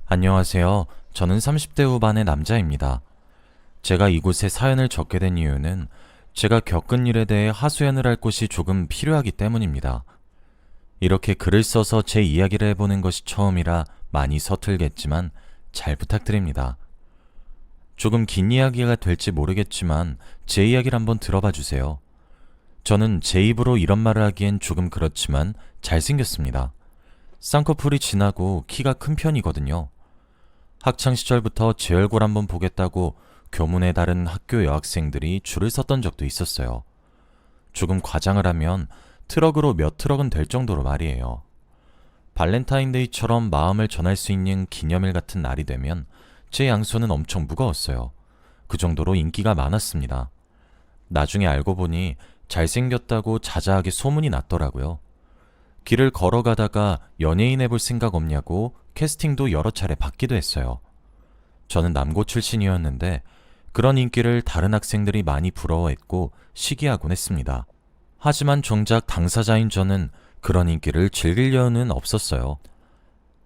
안녕하세요. 저는 30대 후반의 남자입니다. 제가 이곳에 사연을 적게 된 이유는 제가 겪은 일에 대해 하소연을 할 곳이 조금 필요하기 때문입니다. 이렇게 글을 써서 제 이야기를 해보는 것이 처음이라 많이 서툴겠지만 잘 부탁드립니다. 조금 긴 이야기가 될지 모르겠지만 제 이야기를 한번 들어봐 주세요. 저는 제 입으로 이런 말을 하기엔 조금 그렇지만 잘생겼습니다. 쌍꺼풀이 진하고 키가 큰 편이거든요. 학창시절부터 제 얼굴 한번 보겠다고 교문의 다른 학교 여학생들이 줄을 섰던 적도 있었어요. 조금 과장을 하면 트럭으로 몇 트럭은 될 정도로 말이에요. 발렌타인데이처럼 마음을 전할 수 있는 기념일 같은 날이 되면 제 양손은 엄청 무거웠어요. 그 정도로 인기가 많았습니다. 나중에 알고 보니 잘생겼다고 자자하게 소문이 났더라고요. 길을 걸어가다가 연예인 해볼 생각 없냐고 캐스팅도 여러 차례 받기도 했어요. 저는 남고 출신이었는데 그런 인기를 다른 학생들이 많이 부러워했고 시기하곤 했습니다. 하지만 정작 당사자인 저는 그런 인기를 즐길 여유는 없었어요.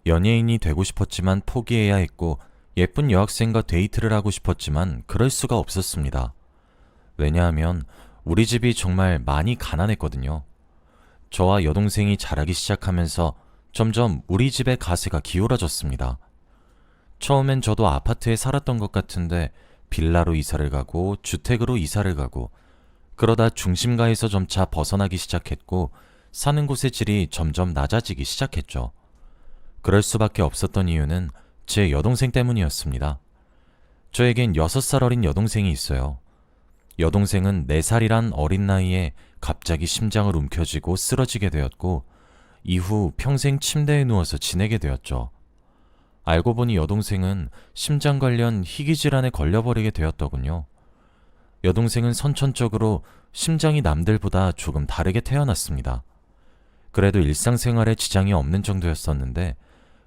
연예인이 되고 싶었지만 포기해야 했고 예쁜 여학생과 데이트를 하고 싶었지만 그럴 수가 없었습니다. 왜냐하면 우리 집이 정말 많이 가난했거든요. 저와 여동생이 자라기 시작하면서 점점 우리 집의 가세가 기울어졌습니다. 처음엔 저도 아파트에 살았던 것 같은데 빌라로 이사를 가고 주택으로 이사를 가고 그러다 중심가에서 점차 벗어나기 시작했고 사는 곳의 질이 점점 낮아지기 시작했죠. 그럴 수밖에 없었던 이유는 제 여동생 때문이었습니다. 저에겐 6살 어린 여동생이 있어요. 여동생은 4살이란 어린 나이에 갑자기 심장을 움켜쥐고 쓰러지게 되었고 이후 평생 침대에 누워서 지내게 되었죠. 알고 보니 여동생은 심장 관련 희귀질환에 걸려버리게 되었더군요. 여동생은 선천적으로 심장이 남들보다 조금 다르게 태어났습니다. 그래도 일상생활에 지장이 없는 정도였었는데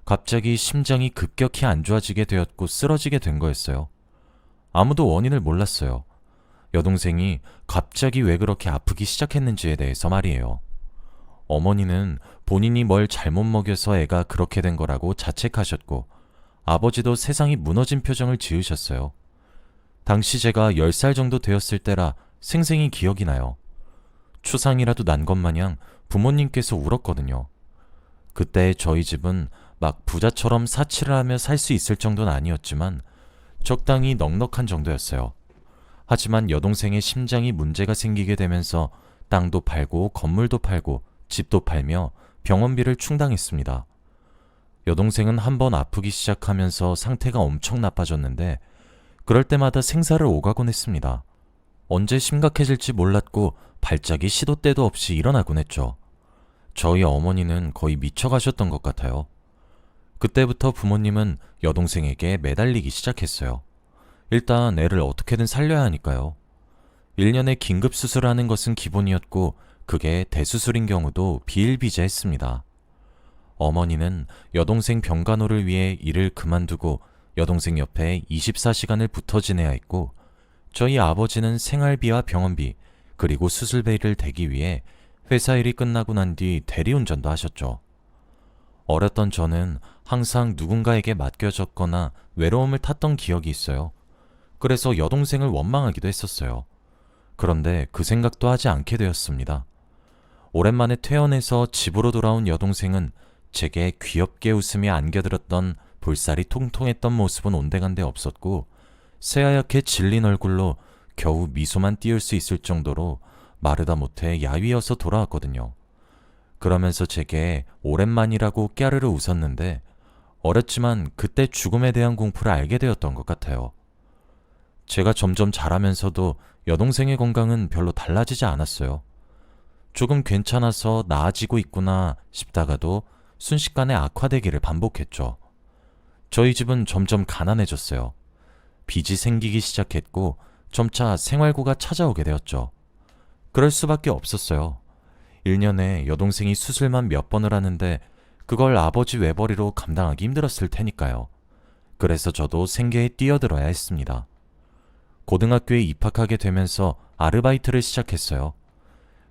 갑자기 심장이 급격히 안 좋아지게 되었고 쓰러지게 된 거였어요. 아무도 원인을 몰랐어요. 여동생이 갑자기 왜 그렇게 아프기 시작했는지에 대해서 말이에요. 어머니는 본인이 뭘 잘못 먹여서 애가 그렇게 된 거라고 자책하셨고 아버지도 세상이 무너진 표정을 지으셨어요. 당시 제가 10살 정도 되었을 때라 생생히 기억이 나요. 추상이라도 난 것 마냥 부모님께서 울었거든요. 그때 저희 집은 막 부자처럼 사치를 하며 살 수 있을 정도는 아니었지만 적당히 넉넉한 정도였어요. 하지만 여동생의 심장이 문제가 생기게 되면서 땅도 팔고 건물도 팔고 집도 팔며 병원비를 충당했습니다. 여동생은 한번 아프기 시작하면서 상태가 엄청 나빠졌는데 그럴 때마다 생사를 오가곤 했습니다. 언제 심각해질지 몰랐고 발작이 시도 때도 없이 일어나곤 했죠. 저희 어머니는 거의 미쳐가셨던 것 같아요. 그때부터 부모님은 여동생에게 매달리기 시작했어요. 일단 애를 어떻게든 살려야 하니까요. 1년에 긴급수술하는 것은 기본이었고 그게 대수술인 경우도 비일비재했습니다. 어머니는 여동생 병간호를 위해 일을 그만두고 여동생 옆에 24시간을 붙어 지내야 했고 저희 아버지는 생활비와 병원비 그리고 수술비를 대기 위해 회사 일이 끝나고 난 뒤 대리운전도 하셨죠. 어렸던 저는 항상 누군가에게 맡겨졌거나 외로움을 탔던 기억이 있어요. 그래서 여동생을 원망하기도 했었어요. 그런데 그 생각도 하지 않게 되었습니다. 오랜만에 퇴원해서 집으로 돌아온 여동생은 제게 귀엽게 웃으며 안겨들었던 볼살이 통통했던 모습은 온데간데 없었고 새하얗게 질린 얼굴로 겨우 미소만 띄울 수 있을 정도로 마르다 못해 야위어서 돌아왔거든요. 그러면서 제게 오랜만이라고 깨르르 웃었는데 어렸지만 그때 죽음에 대한 공포를 알게 되었던 것 같아요. 제가 점점 자라면서도 여동생의 건강은 별로 달라지지 않았어요. 조금 괜찮아서 나아지고 있구나 싶다가도 순식간에 악화되기를 반복했죠. 저희 집은 점점 가난해졌어요. 빚이 생기기 시작했고 점차 생활고가 찾아오게 되었죠. 그럴 수밖에 없었어요. 1년에 여동생이 수술만 몇 번을 하는데 그걸 아버지 외벌이로 감당하기 힘들었을 테니까요. 그래서 저도 생계에 뛰어들어야 했습니다. 고등학교에 입학하게 되면서 아르바이트를 시작했어요.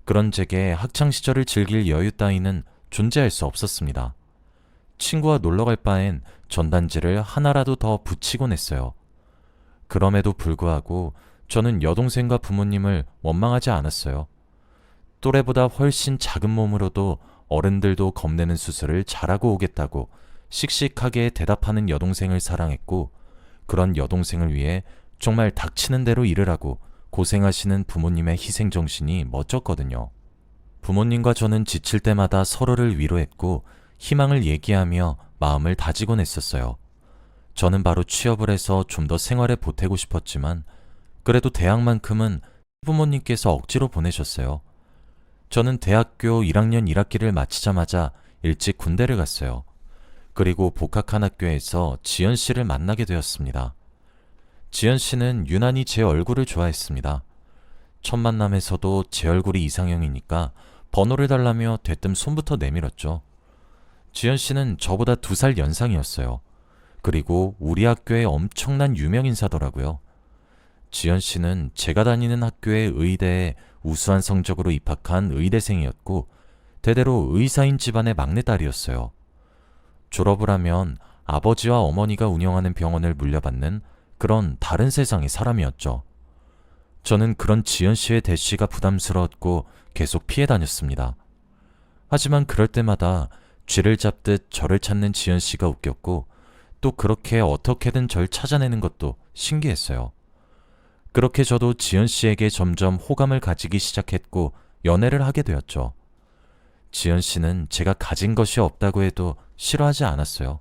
그런 제게 학창시절을 즐길 여유 따위는 존재할 수 없었습니다. 친구와 놀러 갈 바엔 전단지를 하나라도 더 붙이곤 했어요. 그럼에도 불구하고 저는 여동생과 부모님을 원망하지 않았어요. 또래보다 훨씬 작은 몸으로도 어른들도 겁내는 수술을 잘하고 오겠다고 씩씩하게 대답하는 여동생을 사랑했고, 그런 여동생을 위해 정말 닥치는 대로 일을 하고 고생하시는 부모님의 희생정신이 멋졌거든요. 부모님과 저는 지칠 때마다 서로를 위로했고 희망을 얘기하며 마음을 다지곤 했었어요. 저는 바로 취업을 해서 좀 더 생활에 보태고 싶었지만 그래도 대학만큼은 부모님께서 억지로 보내셨어요. 저는 대학교 1학년 1학기를 마치자마자 일찍 군대를 갔어요. 그리고 복학한 학교에서 지연 씨를 만나게 되었습니다. 지연 씨는 유난히 제 얼굴을 좋아했습니다. 첫 만남에서도 제 얼굴이 이상형이니까 번호를 달라며 대뜸 손부터 내밀었죠. 지연 씨는 저보다 2살 연상이었어요. 그리고 우리 학교의 엄청난 유명 인사더라고요. 지연 씨는 제가 다니는 학교의 의대에 우수한 성적으로 입학한 의대생이었고 대대로 의사인 집안의 막내딸이었어요. 졸업을 하면 아버지와 어머니가 운영하는 병원을 물려받는 그런 다른 세상의 사람이었죠. 저는 그런 지연 씨의 대시가 부담스러웠고 계속 피해 다녔습니다. 하지만 그럴 때마다 쥐를 잡듯 저를 찾는 지연 씨가 웃겼고 또 그렇게 어떻게든 절 찾아내는 것도 신기했어요. 그렇게 저도 지연 씨에게 점점 호감을 가지기 시작했고 연애를 하게 되었죠. 지연 씨는 제가 가진 것이 없다고 해도 싫어하지 않았어요.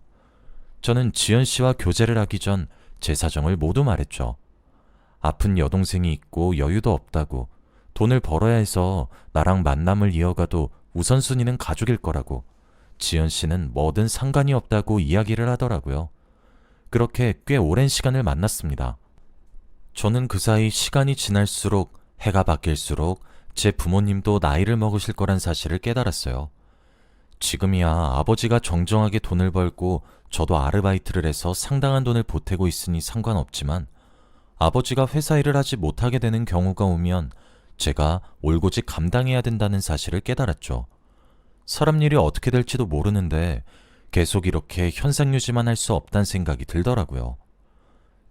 저는 지연 씨와 교제를 하기 전 제 사정을 모두 말했죠. 아픈 여동생이 있고 여유도 없다고, 돈을 벌어야 해서 나랑 만남을 이어가도 우선순위는 가족일 거라고, 지연 씨는 뭐든 상관이 없다고 이야기를 하더라고요. 그렇게 꽤 오랜 시간을 만났습니다. 저는 그 사이 시간이 지날수록 해가 바뀔수록 제 부모님도 나이를 먹으실 거란 사실을 깨달았어요. 지금이야 아버지가 정정하게 돈을 벌고 저도 아르바이트를 해서 상당한 돈을 보태고 있으니 상관없지만 아버지가 회사 일을 하지 못하게 되는 경우가 오면 제가 올고직 감당해야 된다는 사실을 깨달았죠. 사람 일이 어떻게 될지도 모르는데 계속 이렇게 현상 유지만 할 수 없다는 생각이 들더라고요.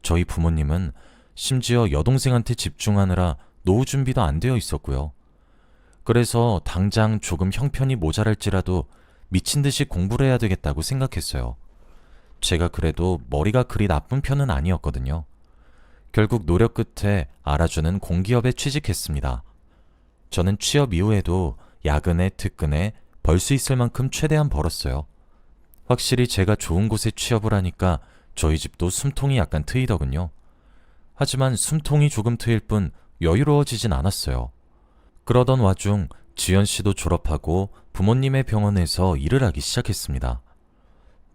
저희 부모님은 심지어 여동생한테 집중하느라 노후 준비도 안 되어 있었고요. 그래서 당장 조금 형편이 모자랄지라도 미친 듯이 공부를 해야 되겠다고 생각했어요. 제가 그래도 머리가 그리 나쁜 편은 아니었거든요. 결국 노력 끝에 알아주는 공기업에 취직했습니다. 저는 취업 이후에도 야근에 특근에 벌 수 있을 만큼 최대한 벌었어요. 확실히 제가 좋은 곳에 취업을 하니까 저희 집도 숨통이 약간 트이더군요. 하지만 숨통이 조금 트일 뿐 여유로워지진 않았어요. 그러던 와중 지연 씨도 졸업하고 부모님의 병원에서 일을 하기 시작했습니다.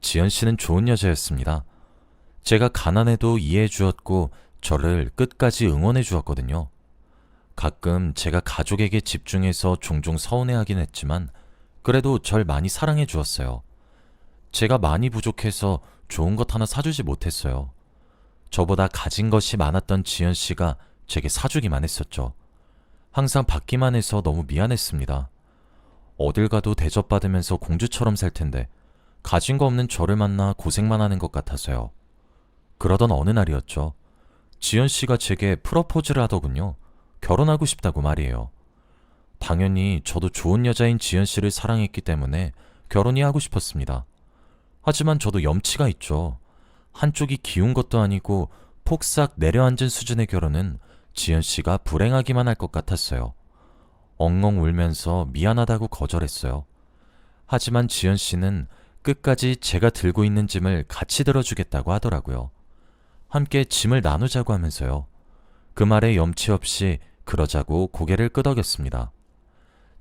지연 씨는 좋은 여자였습니다. 제가 가난해도 이해해 주었고 저를 끝까지 응원해 주었거든요. 가끔 제가 가족에게 집중해서 종종 서운해하긴 했지만 그래도 절 많이 사랑해 주었어요. 제가 많이 부족해서 좋은 것 하나 사주지 못했어요. 저보다 가진 것이 많았던 지연 씨가 제게 사주기만 했었죠. 항상 받기만 해서 너무 미안했습니다. 어딜 가도 대접받으면서 공주처럼 살 텐데 가진 거 없는 저를 만나 고생만 하는 것 같아서요. 그러던 어느 날이었죠. 지연 씨가 제게 프러포즈를 하더군요. 결혼하고 싶다고 말이에요. 당연히 저도 좋은 여자인 지연 씨를 사랑했기 때문에 결혼이 하고 싶었습니다. 하지만 저도 염치가 있죠. 한쪽이 기운 것도 아니고 폭삭 내려앉은 수준의 결혼은 지연 씨가 불행하기만 할 것 같았어요. 엉엉 울면서 미안하다고 거절했어요. 하지만 지연 씨는 끝까지 제가 들고 있는 짐을 같이 들어주겠다고 하더라고요. 함께 짐을 나누자고 하면서요. 그 말에 염치 없이 그러자고 고개를 끄덕였습니다.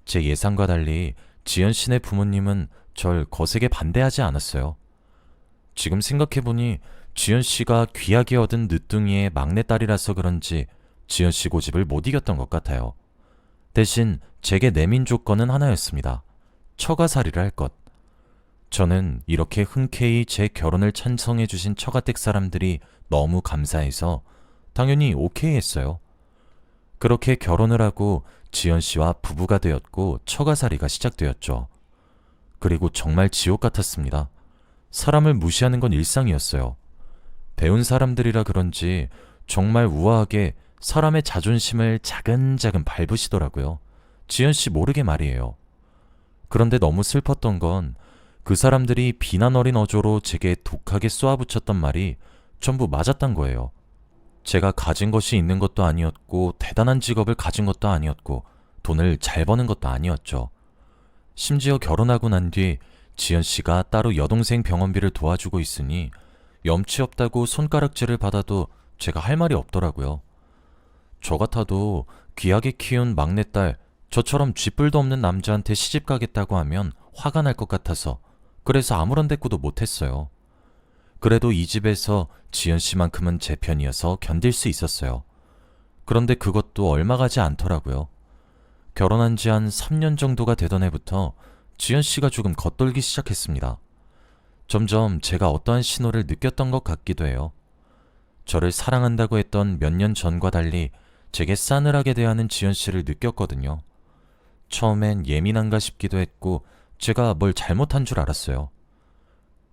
제 예상과 달리 지연 씨네 부모님은 절 거세게 반대하지 않았어요. 지금 생각해보니 지연 씨가 귀하게 얻은 늦둥이의 막내딸이라서 그런지 지연 씨 고집을 못 이겼던 것 같아요. 대신 제게 내민 조건은 하나였습니다. 처가살이를 할 것. 저는 이렇게 흔쾌히 제 결혼을 찬성해 주신 처가댁 사람들이 너무 감사해서 당연히 오케이 했어요. 그렇게 결혼을 하고 지연 씨와 부부가 되었고 처가살이가 시작되었죠. 그리고 정말 지옥 같았습니다. 사람을 무시하는 건 일상이었어요. 배운 사람들이라 그런지 정말 우아하게 사람의 자존심을 차근차근 밟으시더라고요. 지연 씨 모르게 말이에요. 그런데 너무 슬펐던 건 그 사람들이 비난 어린 어조로 제게 독하게 쏘아붙였던 말이 전부 맞았단 거예요. 제가 가진 것이 있는 것도 아니었고 대단한 직업을 가진 것도 아니었고 돈을 잘 버는 것도 아니었죠. 심지어 결혼하고 난 뒤 지연 씨가 따로 여동생 병원비를 도와주고 있으니 염치 없다고 손가락질을 받아도 제가 할 말이 없더라고요. 저 같아도 귀하게 키운 막내딸, 저처럼 쥐뿔도 없는 남자한테 시집 가겠다고 하면 화가 날 것 같아서 그래서 아무런 대꾸도 못했어요. 그래도 이 집에서 지연 씨만큼은 제 편이어서 견딜 수 있었어요. 그런데 그것도 얼마 가지 않더라고요. 결혼한 지 한 3년 정도가 되던 해부터 지연 씨가 조금 겉돌기 시작했습니다. 점점 제가 어떠한 신호를 느꼈던 것 같기도 해요. 저를 사랑한다고 했던 몇 년 전과 달리 제게 싸늘하게 대하는 지연 씨를 느꼈거든요. 처음엔 예민한가 싶기도 했고 제가 뭘 잘못한 줄 알았어요.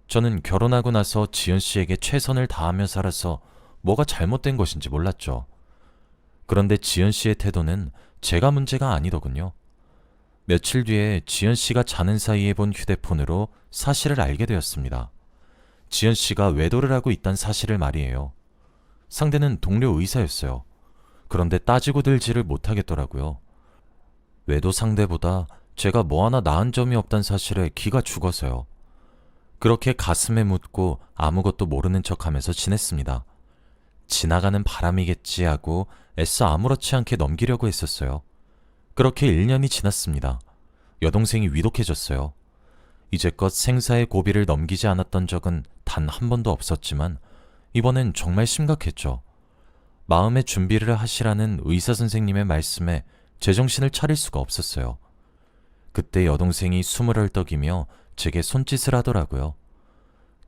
저는 결혼하고 나서 지연 씨에게 최선을 다하며 살아서 뭐가 잘못된 것인지 몰랐죠. 그런데 지연 씨의 태도는 제가 문제가 아니더군요. 며칠 뒤에 지연 씨가 자는 사이에 본 휴대폰으로 사실을 알게 되었습니다. 지연 씨가 외도를 하고 있다는 사실을 말이에요. 상대는 동료 의사였어요. 그런데 따지고 들지를 못하겠더라고요. 외도 상대보다 제가 뭐 하나 나은 점이 없다는 사실에 기가 죽어서요. 그렇게 가슴에 묻고 아무것도 모르는 척하면서 지냈습니다. 지나가는 바람이겠지 하고 애써 아무렇지 않게 넘기려고 했었어요. 그렇게 1년이 지났습니다. 여동생이 위독해졌어요. 이제껏 생사의 고비를 넘기지 않았던 적은 단 한 번도 없었지만 이번엔 정말 심각했죠. 마음의 준비를 하시라는 의사 선생님의 말씀에 제정신을 차릴 수가 없었어요. 그때 여동생이 숨을 헐떡이며 제게 손짓을 하더라고요.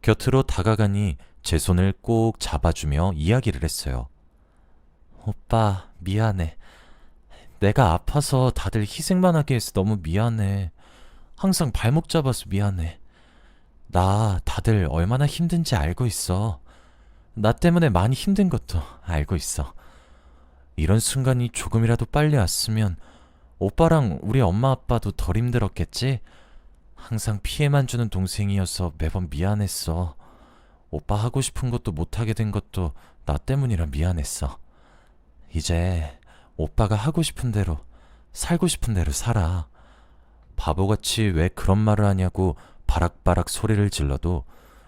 곁으로 다가가니 제 손을 꼭 잡아주며 이야기를 했어요. 오빠, 미안해. 내가 아파서 다들 희생만 하게 해서 너무 미안해. 항상 발목 잡아서 미안해. 나 다들 얼마나 힘든지 알고 있어. 나 때문에 많이 힘든 것도 알고 있어. 이런 순간이 조금이라도 빨리 왔으면 오빠랑 우리 엄마 아빠도 덜 힘들었겠지? 항상 피해만 주는 동생이어서 매번 미안했어. 오빠 하고 싶은 것도 못하게 된 것도 나 때문이라 미안했어. 이제 오빠가 하고 싶은 대로, 살고 싶은 대로 살아. 바보같이 왜 그런 말을 하냐고 바락바락 소리를 질러도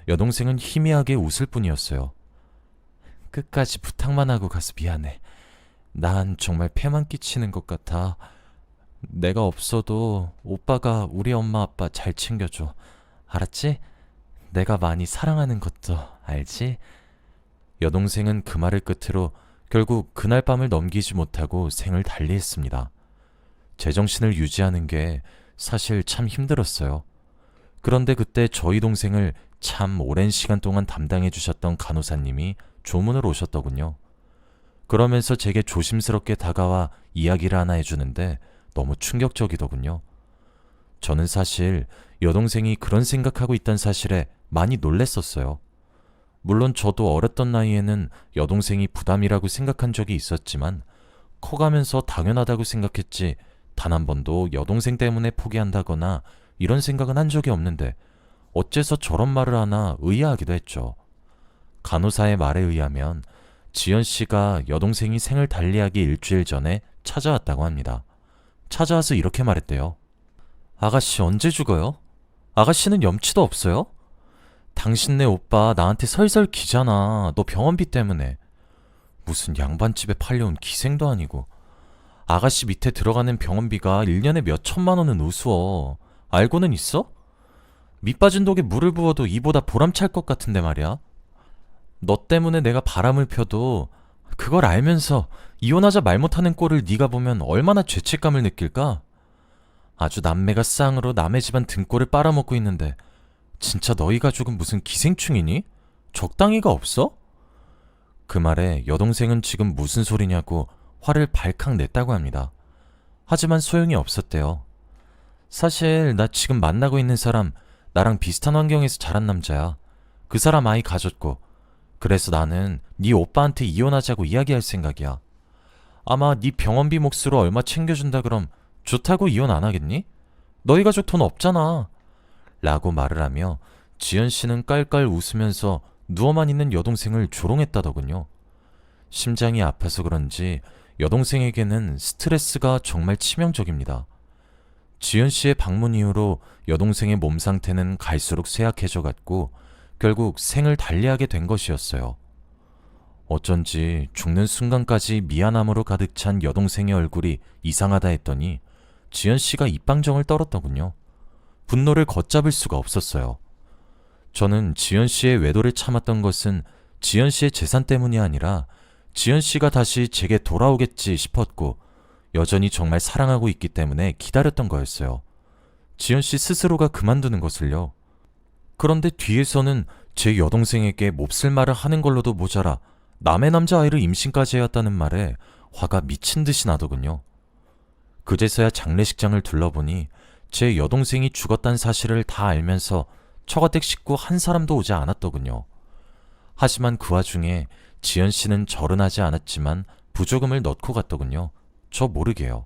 여동생은 희미하게 웃을 뿐이었어요. 끝까지 부탁만 하고 가서 미안해. 난 정말 폐만 끼치는 것 같아. 내가 없어도 오빠가 우리 엄마 아빠 잘 챙겨줘. 알았지? 내가 많이 사랑하는 것도 알지? 여동생은 그 말을 끝으로 결국 그날 밤을 넘기지 못하고 생을 달리했습니다. 제정신을 유지하는 게 사실 참 힘들었어요. 그런데 그때 저희 동생을 참 오랜 시간 동안 담당해 주셨던 간호사님이 조문을 오셨더군요. 그러면서 제게 조심스럽게 다가와 이야기를 하나 해주는데 너무 충격적이더군요. 저는 사실 여동생이 그런 생각하고 있다는 사실에 많이 놀랬었어요. 물론 저도 어렸던 나이에는 여동생이 부담이라고 생각한 적이 있었지만 커가면서 당연하다고 생각했지 단 한 번도 여동생 때문에 포기한다거나 이런 생각은 한 적이 없는데 어째서 저런 말을 하나 의아하기도 했죠. 간호사의 말에 의하면 지연 씨가 여동생이 생을 달리하기 일주일 전에 찾아왔다고 합니다. 찾아와서 이렇게 말했대요. 아가씨 언제 죽어요? 아가씨는 염치도 없어요? 당신네 오빠 나한테 설설 기잖아. 너 병원비 때문에. 무슨 양반집에 팔려온 기생도 아니고. 아가씨 밑에 들어가는 병원비가 1년에 몇 천만 원은 우스워. 알고는 있어? 밑 빠진 독에 물을 부어도 이보다 보람찰 것 같은데 말이야. 너 때문에 내가 바람을 펴도 그걸 알면서 이혼하자 말 못하는 꼴을 네가 보면 얼마나 죄책감을 느낄까? 아주 남매가 쌍으로 남의 집안 등골을 빨아먹고 있는데 진짜 너희 가족은 무슨 기생충이니? 적당히가 없어? 그 말에 여동생은 지금 무슨 소리냐고 화를 발칵 냈다고 합니다. 하지만 소용이 없었대요. 사실 나 지금 만나고 있는 사람 나랑 비슷한 환경에서 자란 남자야. 그 사람 아이 가졌고, 그래서 나는 네 오빠한테 이혼하자고 이야기할 생각이야. 아마 네 병원비 몫으로 얼마 챙겨준다 그럼 좋다고 이혼 안 하겠니? 너희 가족 돈 없잖아. 라고 말을 하며 지연 씨는 깔깔 웃으면서 누워만 있는 여동생을 조롱했다더군요. 심장이 아파서 그런지 여동생에게는 스트레스가 정말 치명적입니다. 지연 씨의 방문 이후로 여동생의 몸 상태는 갈수록 쇠약해져 갔고 결국 생을 달리하게 된 것이었어요. 어쩐지 죽는 순간까지 미안함으로 가득 찬 여동생의 얼굴이 이상하다 했더니 지연 씨가 입방정을 떨었더군요. 분노를 걷잡을 수가 없었어요. 저는 지연 씨의 외도를 참았던 것은 지연 씨의 재산 때문이 아니라 지연 씨가 다시 제게 돌아오겠지 싶었고 여전히 정말 사랑하고 있기 때문에 기다렸던 거였어요. 지연 씨 스스로가 그만두는 것을요. 그런데 뒤에서는 제 여동생에게 몹쓸 말을 하는 걸로도 모자라 남의 남자아이를 임신까지 해왔다는 말에 화가 미친 듯이 나더군요. 그제서야 장례식장을 둘러보니 제 여동생이 죽었다는 사실을 다 알면서 처가댁 식구 한 사람도 오지 않았더군요. 하지만 그 와중에 지연 씨는 절은 하지 않았지만 부조금을 넣고 갔더군요. 저 모르게요.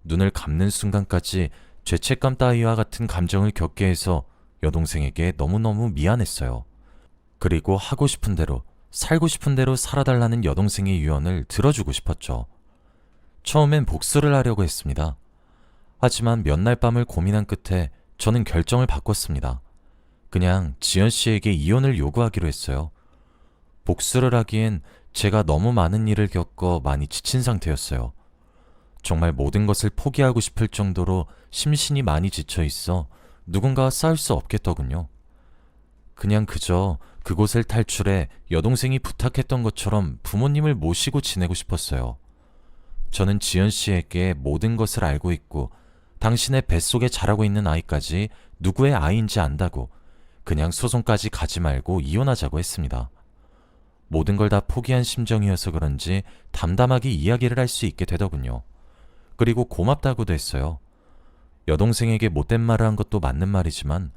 눈을 감는 순간까지 죄책감 따위와 같은 감정을 겪게 해서 여동생에게 너무너무 미안했어요. 그리고 하고 싶은 대로 살고 싶은 대로 살아달라는 여동생의 유언을 들어주고 싶었죠. 처음엔 복수를 하려고 했습니다. 하지만 몇 날 밤을 고민한 끝에 저는 결정을 바꿨습니다. 그냥 지연 씨에게 이혼을 요구하기로 했어요. 복수를 하기엔 제가 너무 많은 일을 겪어 많이 지친 상태였어요. 정말 모든 것을 포기하고 싶을 정도로 심신이 많이 지쳐 있어 누군가와 싸울 수 없겠더군요. 그냥 그저 그곳을 탈출해 여동생이 부탁했던 것처럼 부모님을 모시고 지내고 싶었어요. 저는 지연 씨에게 모든 것을 알고 있고 당신의 뱃속에 자라고 있는 아이까지 누구의 아이인지 안다고 그냥 소송까지 가지 말고 이혼하자고 했습니다. 모든 걸 다 포기한 심정이어서 그런지 담담하게 이야기를 할 수 있게 되더군요. 그리고 고맙다고도 했어요. 여동생에게 못된 말을 한 것도 맞는 말이지만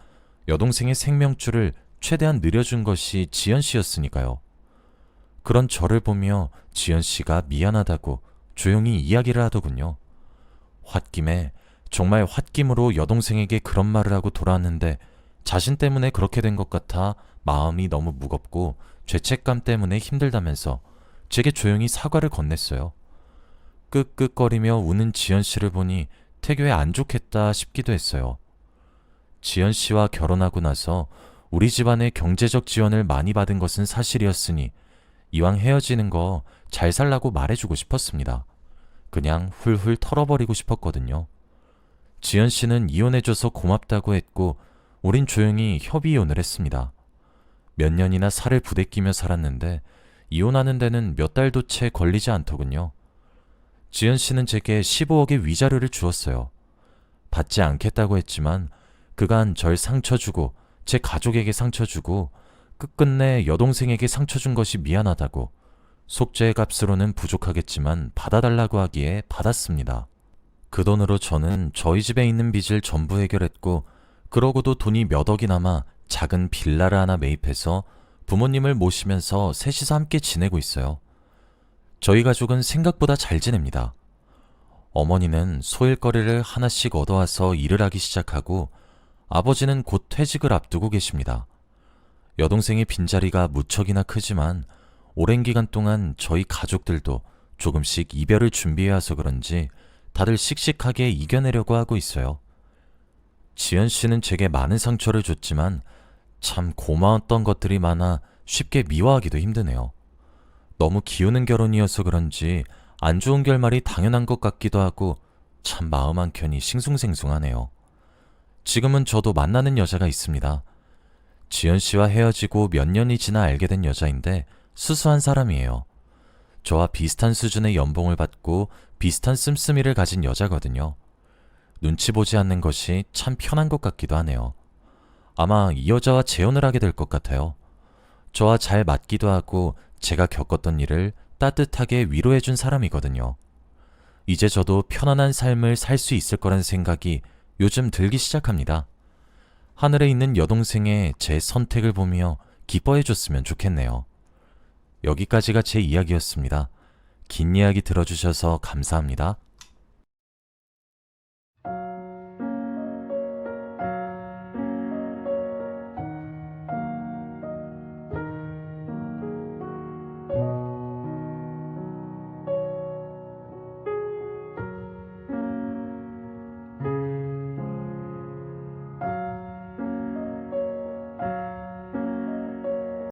여동생의 생명줄을 최대한 늘려준 것이 지연 씨였으니까요. 그런 저를 보며 지연 씨가 미안하다고 조용히 이야기를 하더군요. 홧김에 정말 홧김으로 여동생에게 그런 말을 하고 돌아왔는데 자신 때문에 그렇게 된 것 같아 마음이 너무 무겁고 죄책감 때문에 힘들다면서 제게 조용히 사과를 건넸어요. 끄끄거리며 우는 지연 씨를 보니 태교에 안 좋겠다 싶기도 했어요. 지연 씨와 결혼하고 나서 우리 집안의 경제적 지원을 많이 받은 것은 사실이었으니 이왕 헤어지는 거 잘 살라고 말해주고 싶었습니다. 그냥 훌훌 털어버리고 싶었거든요. 지연 씨는 이혼해줘서 고맙다고 했고 우린 조용히 협의이혼을 했습니다. 몇 년이나 살을 부대끼며 살았는데 이혼하는 데는 몇 달도 채 걸리지 않더군요. 지연 씨는 제게 15억의 위자료를 주었어요. 받지 않겠다고 했지만 그간 절 상처 주고 제 가족에게 상처 주고 끝끝내 여동생에게 상처 준 것이 미안하다고 속죄의 값으로는 부족하겠지만 받아달라고 하기에 받았습니다. 그 돈으로 저는 저희 집에 있는 빚을 전부 해결했고 그러고도 돈이 몇 억이 남아 작은 빌라를 하나 매입해서 부모님을 모시면서 셋이서 함께 지내고 있어요. 저희 가족은 생각보다 잘 지냅니다. 어머니는 소일거리를 하나씩 얻어와서 일을 하기 시작하고 아버지는 곧 퇴직을 앞두고 계십니다. 여동생의 빈자리가 무척이나 크지만 오랜 기간 동안 저희 가족들도 조금씩 이별을 준비해와서 그런지 다들 씩씩하게 이겨내려고 하고 있어요. 지연 씨는 제게 많은 상처를 줬지만 참 고마웠던 것들이 많아 쉽게 미워하기도 힘드네요. 너무 기우는 결혼이어서 그런지 안 좋은 결말이 당연한 것 같기도 하고 참 마음 한켠이 싱숭생숭하네요. 지금은 저도 만나는 여자가 있습니다. 지연 씨와 헤어지고 몇 년이 지나 알게 된 여자인데 수수한 사람이에요. 저와 비슷한 수준의 연봉을 받고 비슷한 씀씀이를 가진 여자거든요. 눈치 보지 않는 것이 참 편한 것 같기도 하네요. 아마 이 여자와 재혼을 하게 될 것 같아요. 저와 잘 맞기도 하고 제가 겪었던 일을 따뜻하게 위로해준 사람이거든요. 이제 저도 편안한 삶을 살 수 있을 거란 생각이 요즘 들기 시작합니다. 하늘에 있는 여동생의 제 선택을 보며 기뻐해 줬으면 좋겠네요. 여기까지가 제 이야기였습니다. 긴 이야기 들어주셔서 감사합니다.